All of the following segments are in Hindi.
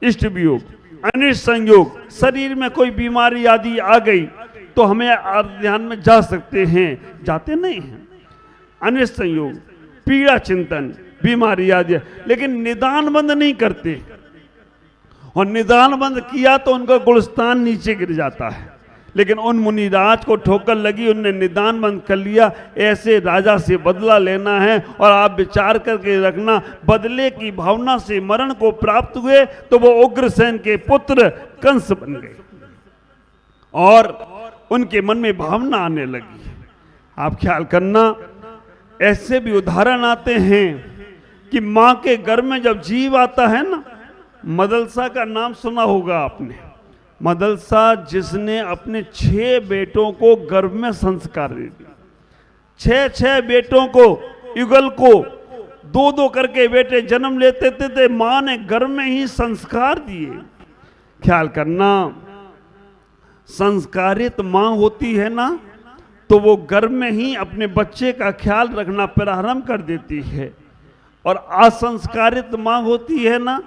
इष्ट वियोग, अनिष्ट संयोग, शरीर में कोई बीमारी आदि आ गई तो हमें ध्यान में जा सकते हैं, जाते नहीं हैं। अनिष्ट संयोग, पीड़ा चिंतन, बीमारी आदि, लेकिन निदान बंद नहीं करते, और निदान बंद किया तो उनका गुलस्तान नीचे गिर जाता है। लेकिन उन मुनिराज को ठोकर लगी, उनने निदान बंद कर लिया। ऐसे राजा से बदला लेना है, और आप विचार करके रखना, बदले की भावना से मरण को प्राप्त हुए तो वो उग्रसेन के पुत्र कंस बन गए, और उनके मन में भावना आने लगी। आप ख्याल करना, ऐसे भी उदाहरण आते हैं कि मां के गर्भ में जब जीव आता है ना, मदलसा का नाम सुना होगा आपने। मदलसा जिसने अपने 6 बेटों को गर्भ में संस्कार दे दिया, 6 बेटों को, युगल को 2-2 करके बेटे जन्म लेते थे, मां ने गर्भ में ही संस्कार दिए। ख्याल करना, संस्कारित मां होती है ना, तो वो गर्भ में ही अपने बच्चे का ख्याल रखना प्रारंभ कर देती है, और असंस्कारित मां होती है ना,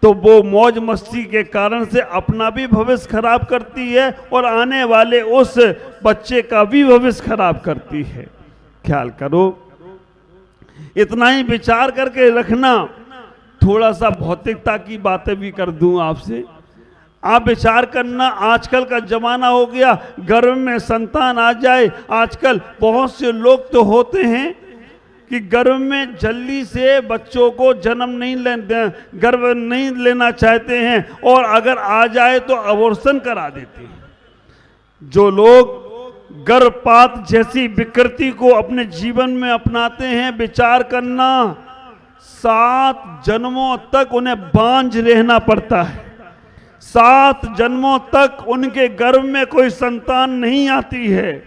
तो वो मौज मस्ती के कारण से अपना भी भविष्य खराब करती है और आने वाले उस बच्चे का भी भविष्य खराब करती है। ख्याल करो, इतना ही विचार करके रखना। थोड़ा सा भौतिकता की बातें भी कर दूं आपसे। आप विचार करना, आजकल का जमाना हो गया, गर्भ में संतान आ जाए। आजकल बहुत से लोग तो होते हैं कि गर्भ में जल्दी से बच्चों को जन्म नहीं गर्भ नहीं लेना चाहते हैं, और अगर आ जाए तो अबॉर्शन करा देते हैं। जो लोग गर्भपात जैसी विकृति को अपने जीवन में अपनाते हैं, विचार करना, 7 जन्मों तक उन्हें बांझ रहना पड़ता है। 7 जन्मों तक उनके गर्भ में कोई संतान नहीं आती है।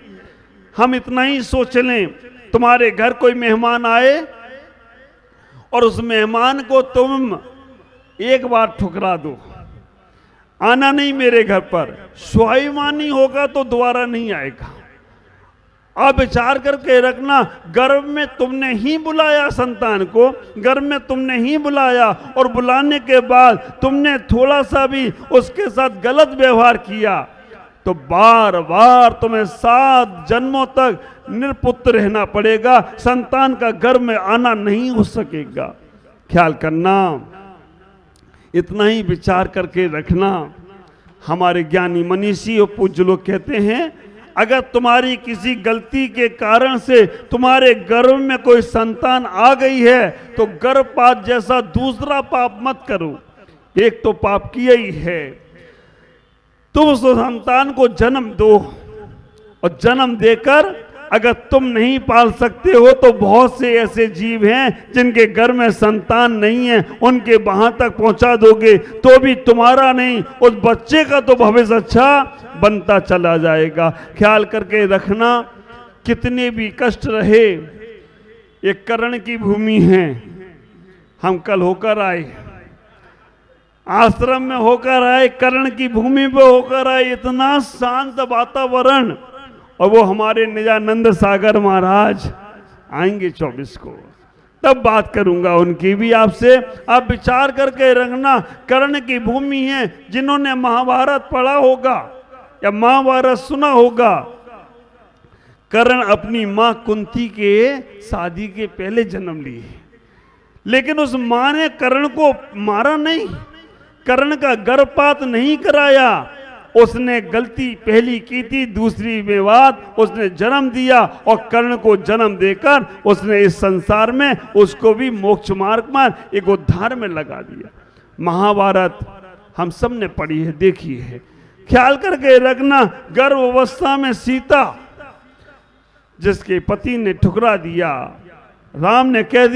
हम इतना ही सोच लें, तुम्हारे घर कोई मेहमान आए और उस मेहमान को तुम एक बार ठुकरा दो, आना नहीं मेरे घर पर, स्वाभिमानी होगा तो दोबारा नहीं आएगा। आप विचार करके रखना, गर्भ में तुमने ही बुलाया संतान को, गर्भ में तुमने ही बुलाया, और बुलाने के बाद तुमने थोड़ा सा भी उसके साथ गलत व्यवहार किया तो बार बार तुम्हें 7 जन्मों तक निरपुत्र रहना पड़ेगा, संतान का गर्भ में आना नहीं हो सकेगा। ख्याल करना, इतना ही विचार करके रखना। हमारे ज्ञानी मनीषी और पूज्य लोग कहते हैं, अगर तुम्हारी किसी गलती के कारण से तुम्हारे गर्भ में कोई संतान आ गई है तो गर्भपात जैसा दूसरा पाप मत करो। एक तो पाप किया ही है, तुम उस संतान को जन्म दो, और जन्म देकर अगर तुम नहीं पाल सकते हो तो बहुत से ऐसे जीव हैं जिनके घर में संतान नहीं है, उनके वहां तक पहुंचा दोगे तो भी तुम्हारा नहीं, उस बच्चे का तो भविष्य अच्छा बनता चला जाएगा। ख्याल करके रखना, कितने भी कष्ट रहे, एक कर्ण की भूमि है। हम कल होकर आए, आश्रम में होकर आए, कर्ण की भूमि पे होकर आए, इतना शांत वातावरण, और वो हमारे निजानंद सागर महाराज आएंगे 24 को, तब बात करूंगा उनकी भी आपसे। आप विचार करके रखना, कर्ण की भूमि है। जिन्होंने महाभारत पढ़ा होगा या महाभारत सुना होगा, कर्ण अपनी मां कुंती के शादी के पहले जन्म लिए, लेकिन उस मां ने कर्ण को मारा नहीं, कर्ण का गर्भपात नहीं कराया। उसने गलती पहली की थी, दूसरी में बाद उसने जन्म दिया, और कर्ण को जन्म देकर उसने इस संसार में उसको भी मोक्ष मार्ग में एक उद्धार में लगा दिया। महाभारत हम सब ने पढ़ी है, देखी है। ख्याल करके रखना, गर्भ अवस्था में सीता जिसके पति ने ठुकरा दिया, राम ने कह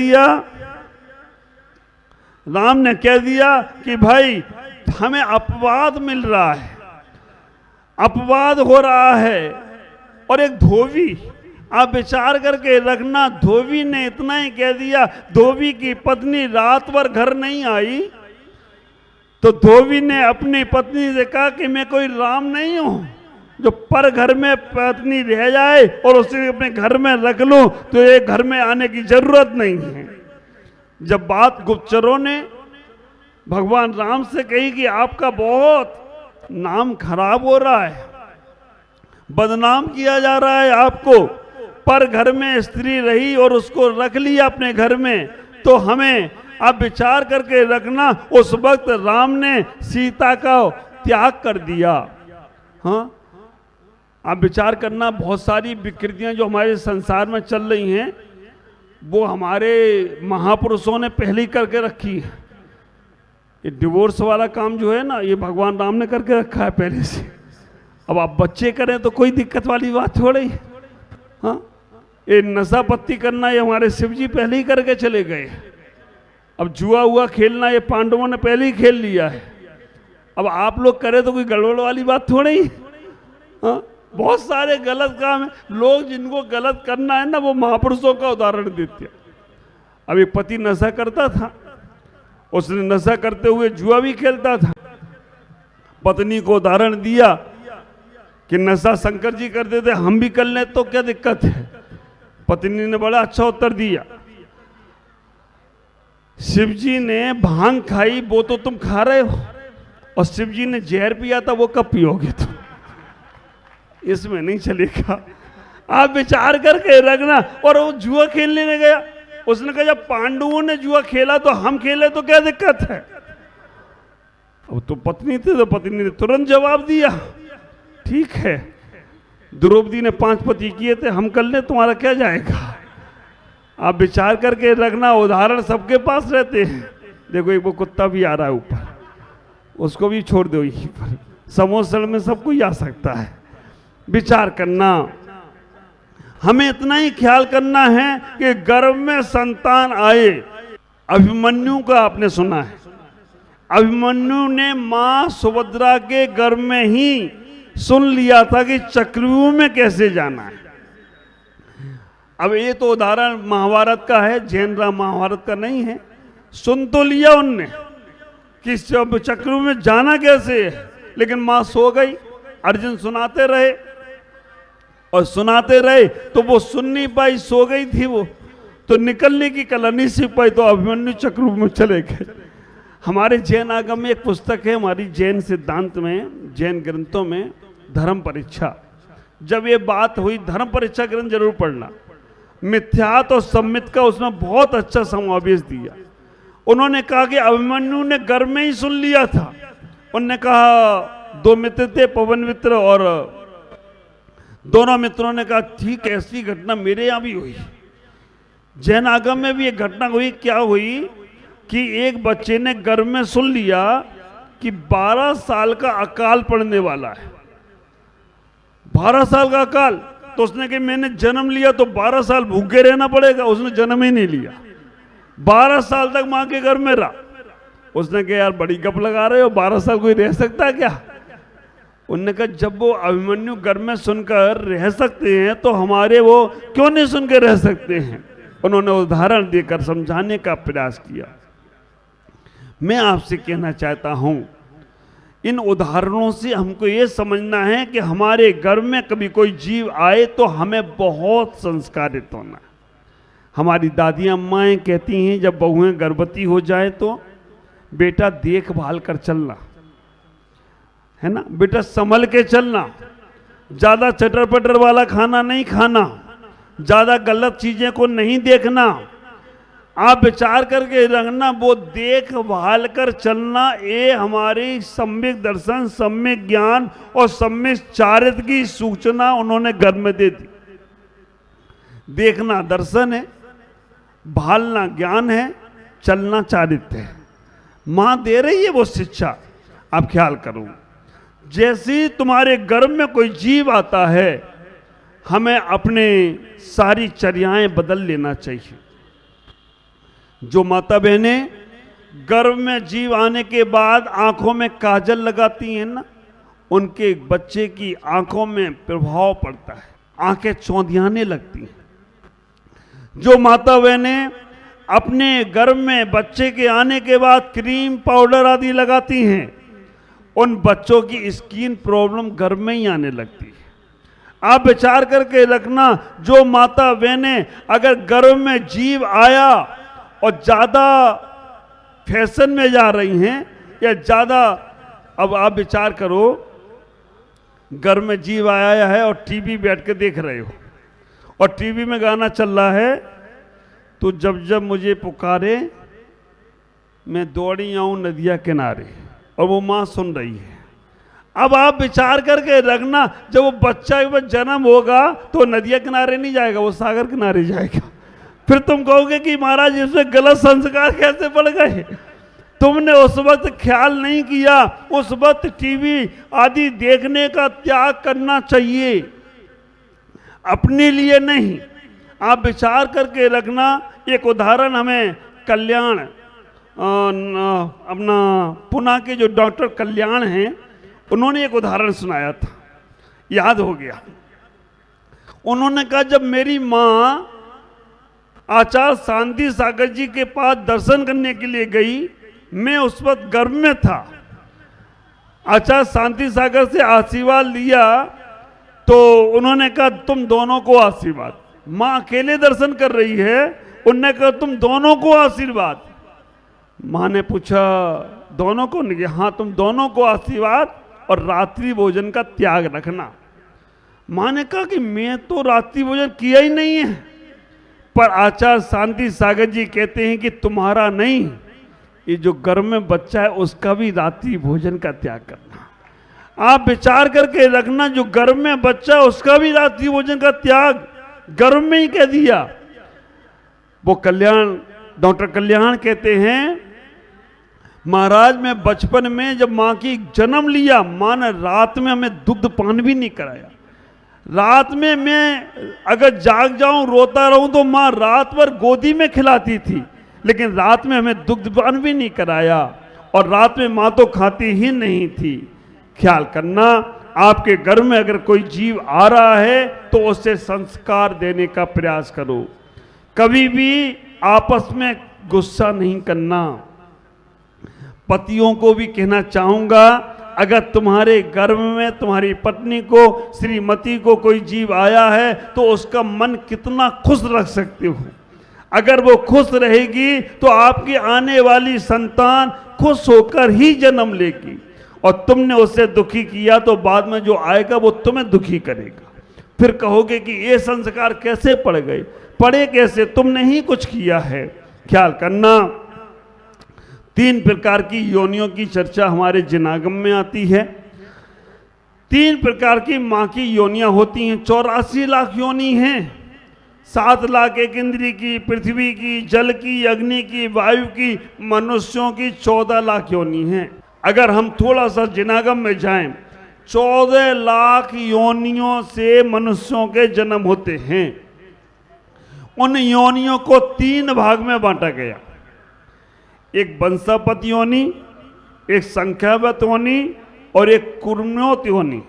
दिया कि भाई हमें अपवाद मिल रहा है, अपवाद हो रहा है। और एक धोबी, आप विचार करके रखना, धोबी ने इतना ही कह दिया, धोबी की पत्नी रात भर घर नहीं आई तो धोबी ने अपनी पत्नी से कहा कि मैं कोई राम नहीं हूं जो पर घर में पत्नी रह जाए और उसे अपने घर में रख लूं, तो ये घर में आने की जरूरत नहीं है। जब बात गुप्तचरों ने भगवान राम से कही कि आपका बहुत नाम खराब हो रहा है, बदनाम किया जा रहा है आपको। पर घर में स्त्री रही और उसको रख लिया अपने घर में, तो हमें आप विचार करके रखना, उस वक्त राम ने सीता का त्याग कर दिया। हाँ, आप विचार करना, बहुत सारी विकृतियां जो हमारे संसार में चल रही हैं वो हमारे महापुरुषों ने पहले ही करके रखी है। ये डिवोर्स वाला काम जो है ना, ये भगवान राम ने करके रखा है पहले से। अब आप बच्चे करें तो कोई दिक्कत वाली बात हो रही। हाँ, ये नशा पत्ती करना ये हमारे शिव जी पहले ही करके चले गए। अब जुआ हुआ खेलना ये पांडवों ने पहले ही खेल लिया है। अब आप लोग करें तो कोई गड़बड़ वाली बात थोड़ी। हाँ, बहुत सारे गलत काम है। लोग जिनको गलत करना है ना, वो महापुरुषों का उदाहरण देते हैं। अब एक पति नशा करता था, उसने नशा करते हुए जुआ भी खेलता था। पत्नी को उदाहरण दिया कि नशा शंकर जी करते थे, हम भी कर लें तो क्या दिक्कत है। पत्नी ने बड़ा अच्छा उत्तर दिया, शिव जी ने भांग खाई वो तो तुम खा रहे हो, और शिव जी ने जहर पिया था वो कब पियोगे तुम। इसमें नहीं चलेगा, आप विचार करके रखना। और वो जुआ खेलने में गया, उसने कहा जब पांडवों ने जुआ खेला तो हम खेले तो क्या दिक्कत है। अब तो पत्नी थी, तो पत्नी ने तुरंत जवाब दिया, ठीक है द्रौपदी ने 5 पति किए थे, हम कर ले, तुम्हारा क्या जाएगा। आप विचार करके रखना, उदाहरण सबके पास रहते हैं। देखो एक वो कुत्ता भी आ रहा है ऊपर, उसको भी छोड़ दो यहीं पर, समोसड़ में सब कोई आ सकता है। विचार करना, हमें इतना ही ख्याल करना है कि गर्भ में संतान आए। अभिमन्यु का आपने सुना है, अभिमन्यु ने मां सुभद्रा के गर्भ में ही सुन लिया था कि चक्रव्यूह में कैसे जाना है। अब ये तो उदाहरण महाभारत का है, जैन राम महाभारत का नहीं है। सुन तो लिया उनने कि चक्रव्यूह में जाना कैसे है, लेकिन मां सो गई। अर्जुन सुनाते रहे और सुनाते रहे तो वो सुन नहीं पाई, सो गई थी वो, तो निकलने की कला नहीं सीख पाई, तो अभिमन्यु चक्रव्यूह में चले गए। हमारे जैन आगम में एक पुस्तक है, हमारी जैन सिद्धांत में, जैन ग्रंथों में, धर्म परीक्षा। जब ये बात हुई, धर्म परीक्षा ग्रंथ जरूर पढ़ना, मिथ्यात और सम्मित का उसमें बहुत अच्छा समावेश दिया। उन्होंने कहा कि अभिमन्यु ने गर्भ में ही सुन लिया था। उन्होंने कहा 2 मित्र थे, पवन मित्र, और दोनों मित्रों ने कहा ठीक ऐसी घटना मेरे यहां भी हुई। जैन आगम में भी एक घटना हुई। क्या हुई कि एक बच्चे ने गर्भ में सुन लिया कि 12 साल का अकाल पड़ने वाला है। 12 साल का अकाल, तो उसने कहा मैंने जन्म लिया तो 12 साल भूखे रहना पड़ेगा। उसने जन्म ही नहीं लिया, 12 साल तक मां के घर में रहा। उसने कहा यार बड़ी गप लगा रहे हो, 12 साल कोई रह सकता है क्या। उन्होंने कहा जब वो अभिमन्यु घर में सुनकर रह सकते हैं तो हमारे वो क्यों नहीं सुन के रह सकते हैं। उन्होंने उदाहरण देकर समझाने का प्रयास किया। मैं आपसे कहना चाहता हूं, इन उदाहरणों से हमको ये समझना है कि हमारे घर में कभी कोई जीव आए तो हमें बहुत संस्कारित होना। हमारी दादियां अम्माएं कहती हैं जब बहुएं गर्भवती हो जाए तो बेटा देखभाल कर चलना, है ना बेटा, संभल के चलना, ज्यादा चटर पटर वाला खाना नहीं खाना, ज्यादा गलत चीजें को नहीं देखना। आप विचार करके रखना, वो देखभाल कर चलना, ये हमारी सम्यक दर्शन, सम्यक ज्ञान और सम्यक चारित्र की सूचना उन्होंने घर में दे दी। देखना दर्शन है, भालना ज्ञान है, चलना चारित्र है। मां दे रही है वो शिक्षा, आप ख्याल करो। जैसे तुम्हारे गर्भ में कोई जीव आता है, हमें अपने सारी चर्याएं बदल लेना चाहिए। जो माता बहनें गर्भ में जीव आने के बाद आंखों में काजल लगाती हैं ना, उनके बच्चे की आंखों में प्रभाव पड़ता है, आंखें चौंधियाने लगती हैं। जो माता बहनें अपने गर्भ में बच्चे के आने के बाद क्रीम पाउडर आदि लगाती हैं, उन बच्चों की स्किन प्रॉब्लम गर्भ में ही आने लगती है। आप विचार करके रखना, जो माता बहनें अगर गर्भ में जीव आया और ज्यादा फैशन में जा रही हैं या ज़्यादा। अब आप विचार करो, घर में जीव आया है और टीवी बैठ के देख रहे हो और टीवी में गाना चल रहा है, तो जब जब मुझे पुकारे मैं दौड़ी आऊं नदिया किनारे, और वो माँ सुन रही है। अब आप विचार करके रखना, जब वो बच्चा के बाद जन्म होगा तो नदिया किनारे नहीं जाएगा, वो सागर किनारे जाएगा। फिर तुम कहोगे कि महाराज इसमें गलत संस्कार कैसे पड़ गए। तुमने उस वक्त ख्याल नहीं किया, उस वक्त टीवी आदि देखने का त्याग करना चाहिए, अपने लिए नहीं। आप विचार करके रखना। एक उदाहरण हमें कल्याण, अपना पुणे के जो डॉक्टर कल्याण हैं, उन्होंने एक उदाहरण सुनाया था, याद हो गया। उन्होंने कहा जब मेरी माँ आचार्य शांति सागर जी के पास दर्शन करने के लिए गई, मैं उस वक्त गर्भ में था। आचार्य शांति सागर से आशीर्वाद लिया तो उन्होंने कहा तुम दोनों को आशीर्वाद। माँ अकेले दर्शन कर रही है, उन्होंने कहा तुम दोनों को आशीर्वाद। माँ ने पूछा दोनों को? नहीं, हाँ तुम दोनों को आशीर्वाद और रात्रि भोजन का त्याग रखना। माँ ने कहा कि मैं तो रात्रि भोजन किया ही नहीं है, पर आचार्य शांति सागर जी कहते हैं कि तुम्हारा नहीं, ये जो गर्भ में बच्चा है उसका भी रात्रि भोजन का त्याग करना। आप विचार करके रखना, जो गर्भ में बच्चा उसका भी रात्रि भोजन का त्याग, गर्भ में ही कह दिया। वो कल्याण, डॉक्टर कल्याण कहते हैं महाराज मैं बचपन में जब माँ की जन्म लिया, माँ ने रात में हमें दुग्ध पान भी नहीं कराया। रात में मैं अगर जाग जाऊं रोता रहूं तो माँ रात भर गोदी में खिलाती थी, लेकिन रात में हमें दुग्ध पान भी नहीं कराया, और रात में माँ तो खाती ही नहीं थी। ख्याल करना, आपके घर में अगर कोई जीव आ रहा है तो उसे संस्कार देने का प्रयास करो। कभी भी आपस में गुस्सा नहीं करना। पतियों को भी कहना चाहूंगा, अगर तुम्हारे गर्भ में तुम्हारी पत्नी को, श्रीमती को कोई जीव आया है तो उसका मन कितना खुश रख सकते हो। अगर वो खुश रहेगी तो आपकी आने वाली संतान खुश होकर ही जन्म लेगी, और तुमने उससे दुखी किया तो बाद में जो आएगा वो तुम्हें दुखी करेगा। फिर कहोगे कि ये संस्कार कैसे पड़ गए? पड़े कैसे? तुमने ही कुछ किया है। ख्याल करना, 3 प्रकार की योनियों की चर्चा हमारे जिनागम में आती है। 3 प्रकार की माँ की योनियां होती हैं। 84 लाख योनि हैं। 7 लाख एक इंद्री की, पृथ्वी की, जल की, अग्नि की, वायु की, मनुष्यों की 14 लाख योनि हैं। अगर हम थोड़ा सा जिनागम में जाएं, 14 लाख योनियों से मनुष्यों के जन्म होते हैं। उन योनियों को 3 भाग में बांटा गया। एक वंशापत योनि, एक संख्यावत योनि और एक कुर्म्योत योनि।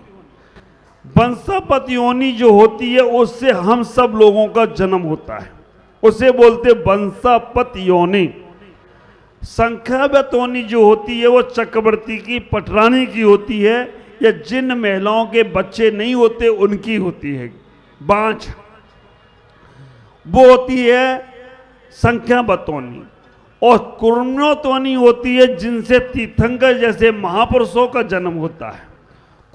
वंशापत योनि जो होती है उससे हम सब लोगों का जन्म होता है, उसे बोलते वंशापत योनि। संख्यावत योनि जो होती है वो चक्रवर्ती की, पटरानी की होती है, या जिन महिलाओं के बच्चे नहीं होते उनकी होती है, बांझ, वो होती है संख्यावत योनि। और कुर्म्योत योनि होती है जिनसे तीर्थंकर जैसे महापुरुषों का जन्म होता है।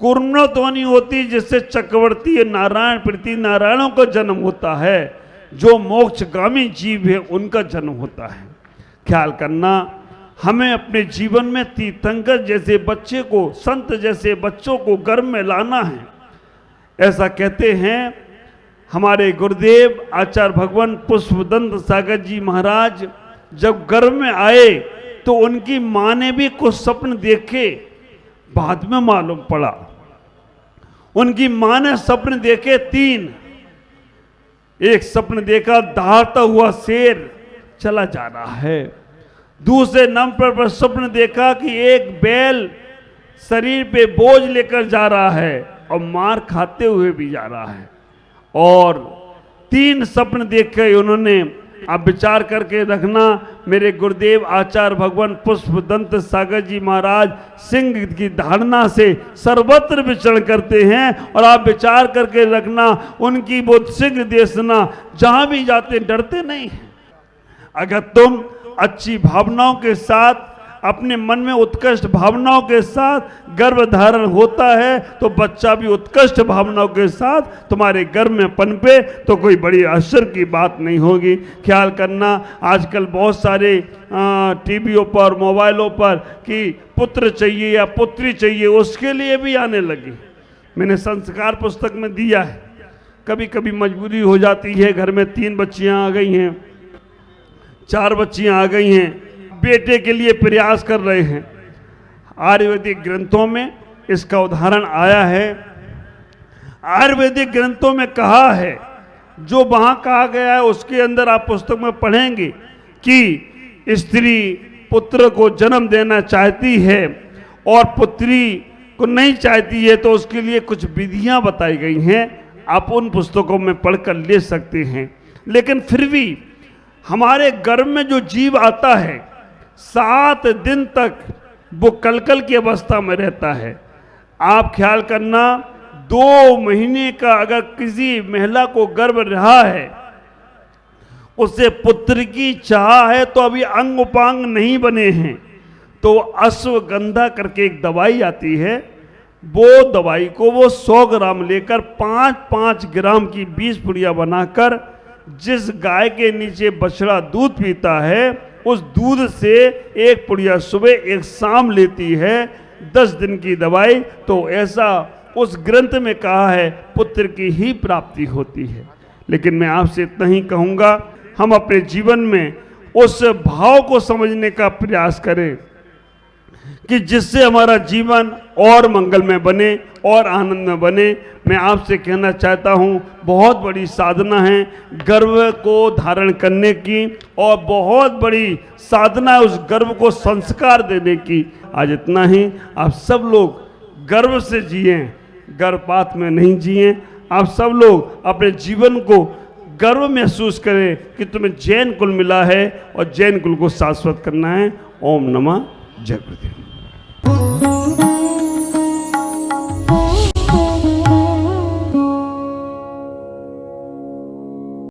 कुर्म्योत योनि होती है जिससे चक्रवर्ती नारायण, पृथ्वी नारायणों का जन्म होता है, जो मोक्षगामी जीव है उनका जन्म होता है। ख्याल करना, हमें अपने जीवन में तीर्थंकर जैसे बच्चे को, संत जैसे बच्चों को गर्भ में लाना है। ऐसा कहते हैं हमारे गुरुदेव आचार्य भगवान पुष्पदंत सागर जी महाराज जब गर्भ में आए तो उनकी माँ ने भी कुछ सपन देखे, बाद में मालूम पड़ा। उनकी माँ ने सपन देखे 3। एक सपन देखा दहाड़ता हुआ शेर चला जा रहा है। दूसरे नंबर पर सपन देखा कि एक बैल शरीर पे बोझ लेकर जा रहा है और मार खाते हुए भी जा रहा है। और 3 सपन देखे उन्होंने। आप विचार करके रखना, मेरे गुरुदेव आचार्य भगवान पुष्पदंत सागर जी महाराज सिंह की धारणा से सर्वत्र विचरण करते हैं, और आप विचार करके रखना उनकी वो सिंह देशना जहां भी जाते डरते नहीं हैं। अगर तुम अच्छी भावनाओं के साथ, अपने मन में उत्कृष्ट भावनाओं के साथ गर्भ धारण होता है तो बच्चा भी उत्कृष्ट भावनाओं के साथ तुम्हारे गर्भ में पनपे तो कोई बड़ी आश्चर्य की बात नहीं होगी। ख्याल करना, आजकल बहुत सारे टीवियों पर, मोबाइलों पर कि पुत्र चाहिए या पुत्री चाहिए, उसके लिए भी आने लगी। मैंने संस्कार पुस्तक में दिया है, कभी कभी मजबूरी हो जाती है, घर में 3 बच्चियां आ गई हैं, 4 बच्चियां आ गई हैं, बेटे के लिए प्रयास कर रहे हैं। आयुर्वेदिक ग्रंथों में इसका उदाहरण आया है। आयुर्वेदिक ग्रंथों में कहा है, जो वहां कहा गया है उसके अंदर आप पुस्तक में पढ़ेंगे कि स्त्री पुत्र को जन्म देना चाहती है और पुत्री को नहीं चाहती है तो उसके लिए कुछ विधियां बताई गई हैं, आप उन पुस्तकों में पढ़कर ले सकते हैं। लेकिन फिर भी हमारे गर्भ में जो जीव आता है 7 दिन तक वो कलकल की अवस्था में रहता है। आप ख्याल करना, 2 महीने का अगर किसी महिला को गर्भ रहा है, उसे पुत्र की चाह है तो अभी अंग उपांग नहीं बने हैं, तो अश्वगंधा करके एक दवाई आती है, वो दवाई को वो 100 ग्राम लेकर 5-5 ग्राम की 20 पुड़िया बनाकर जिस गाय के नीचे बछड़ा दूध पीता है उस दूध से 1 पुड़िया सुबह 1 शाम लेती है, 10 दिन की दवाई, तो ऐसा उस ग्रंथ में कहा है पुत्र की ही प्राप्ति होती है। लेकिन मैं आपसे इतना ही कहूँगा, हम अपने जीवन में उस भाव को समझने का प्रयास करें कि जिससे हमारा जीवन और मंगलमय बने और आनंद में बने। मैं आपसे कहना चाहता हूँ, बहुत बड़ी साधना है गर्व को धारण करने की, और बहुत बड़ी साधना है उस गर्व को संस्कार देने की। आज इतना ही, आप सब लोग गर्व से जिए, गर्भपात में नहीं जिए। आप सब लोग अपने जीवन को गर्व महसूस करें कि तुम्हें जैन कुल मिला है और जैन कुल को शाश्वत करना है। ओम नमः जय गुरुदेव।